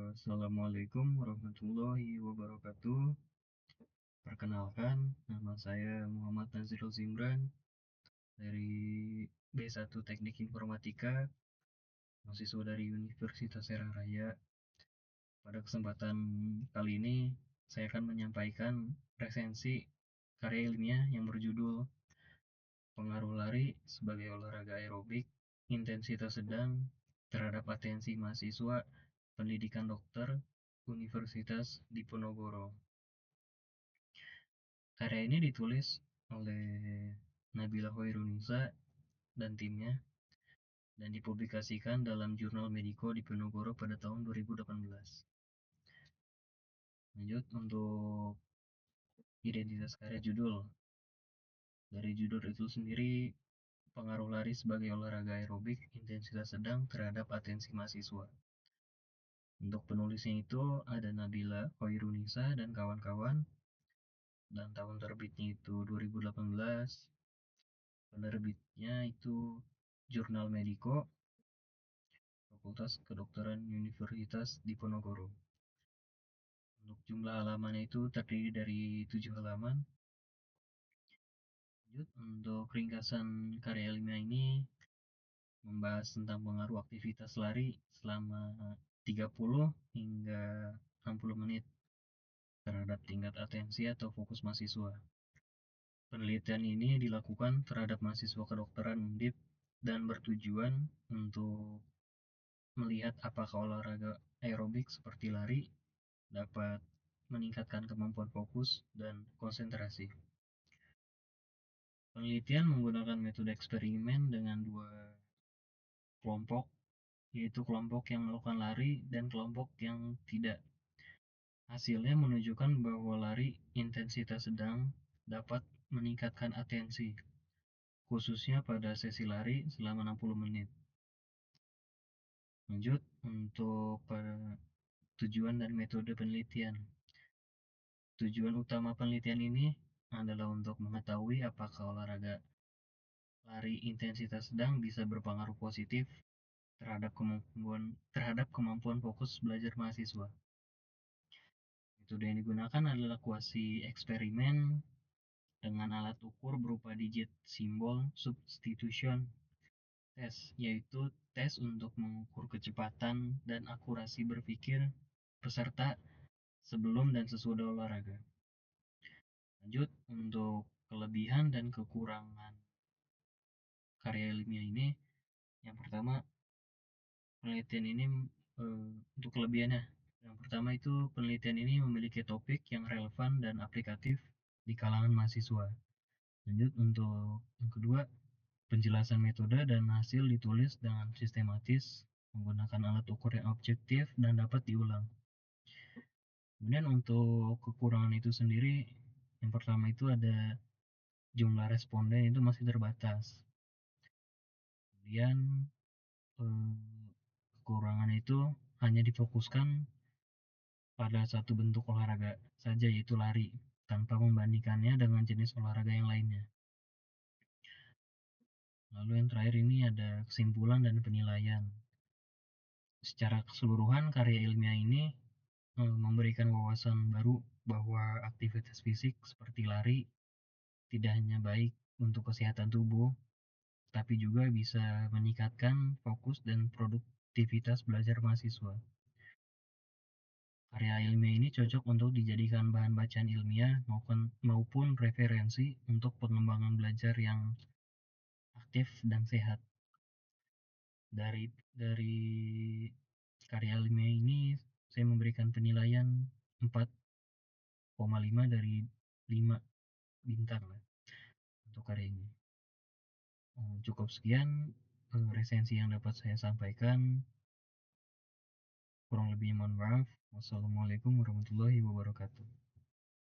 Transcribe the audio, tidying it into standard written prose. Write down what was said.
Assalamualaikum warahmatullahi wabarakatuh. Perkenalkan, nama saya Muhammad Nazrul Zimran dari B1 Teknik Informatika, mahasiswa dari Universitas Serang Raya. Pada kesempatan kali ini, saya akan menyampaikan resensi karya ilmiah yang berjudul Pengaruh Lari sebagai Olahraga Aerobik Intensitas Sedang terhadap Atensi Mahasiswa Pendidikan Dokter Universitas Diponegoro. Karya ini ditulis oleh Nabila Hoirunisa dan timnya dan dipublikasikan dalam Jurnal Medico Diponegoro pada tahun 2018. Lanjut untuk identitas karya judul. Dari judul itu sendiri, pengaruh lari sebagai olahraga aerobik intensitas sedang terhadap atensi mahasiswa. Untuk penulisnya itu ada Nabila Hoirunisa dan kawan-kawan, dan tahun terbitnya itu 2018. Penerbitnya itu Jurnal Medico, Fakultas Kedokteran Universitas Diponegoro. Untuk jumlah halamannya itu terdiri dari 7 halaman. Lanjut, untuk ringkasan karya ilmiah ini membahas tentang pengaruh aktivitas lari selama 30 hingga 60 menit terhadap tingkat atensi atau fokus mahasiswa. Penelitian ini dilakukan terhadap mahasiswa kedokteran Undip dan bertujuan untuk melihat apakah olahraga aerobik seperti lari dapat meningkatkan kemampuan fokus dan konsentrasi. Penelitian menggunakan metode eksperimen dengan 2 kelompok, yaitu kelompok yang melakukan lari dan kelompok yang tidak. Hasilnya menunjukkan bahwa lari intensitas sedang dapat meningkatkan atensi, khususnya pada sesi lari selama 60 menit. Lanjut, untuk tujuan dan metode penelitian. Tujuan utama penelitian ini adalah untuk mengetahui apakah olahraga lari intensitas sedang bisa berpengaruh positif terhadap kemampuan fokus belajar mahasiswa. Metode yang digunakan adalah kuasi eksperimen dengan alat ukur berupa digit simbol substitution test, yaitu tes untuk mengukur kecepatan dan akurasi berpikir peserta sebelum dan sesudah olahraga. Lanjut, untuk kelebihan dan kekurangan karya ilmiah ini, yang pertama, penelitian ini untuk kelebihannya. Yang pertama itu penelitian ini memiliki topik yang relevan dan aplikatif di kalangan mahasiswa. Lanjut, untuk yang kedua, penjelasan metode dan hasil ditulis dengan sistematis menggunakan alat ukur yang objektif dan dapat diulang. Kemudian untuk kekurangan itu sendiri, yang pertama itu ada jumlah responden itu masih terbatas. Kemudian kekurangan itu hanya difokuskan pada satu bentuk olahraga saja, yaitu lari, tanpa membandingkannya dengan jenis olahraga yang lainnya. Lalu yang terakhir ini ada kesimpulan dan penilaian. Secara keseluruhan, karya ilmiah ini memberikan wawasan baru bahwa aktivitas fisik seperti lari tidak hanya baik untuk kesehatan tubuh, tapi juga bisa meningkatkan fokus dan produktivitas belajar mahasiswa. Karya ilmiah ini cocok untuk dijadikan bahan bacaan ilmiah maupun referensi untuk pengembangan belajar yang aktif dan sehat. Dari karya ilmiah ini saya memberikan penilaian 4,5 dari 5 bintang untuk karya ini. Cukup sekian resensi yang dapat saya sampaikan. Kurang lebihnya mohon maaf. Wassalamualaikum warahmatullahi wabarakatuh.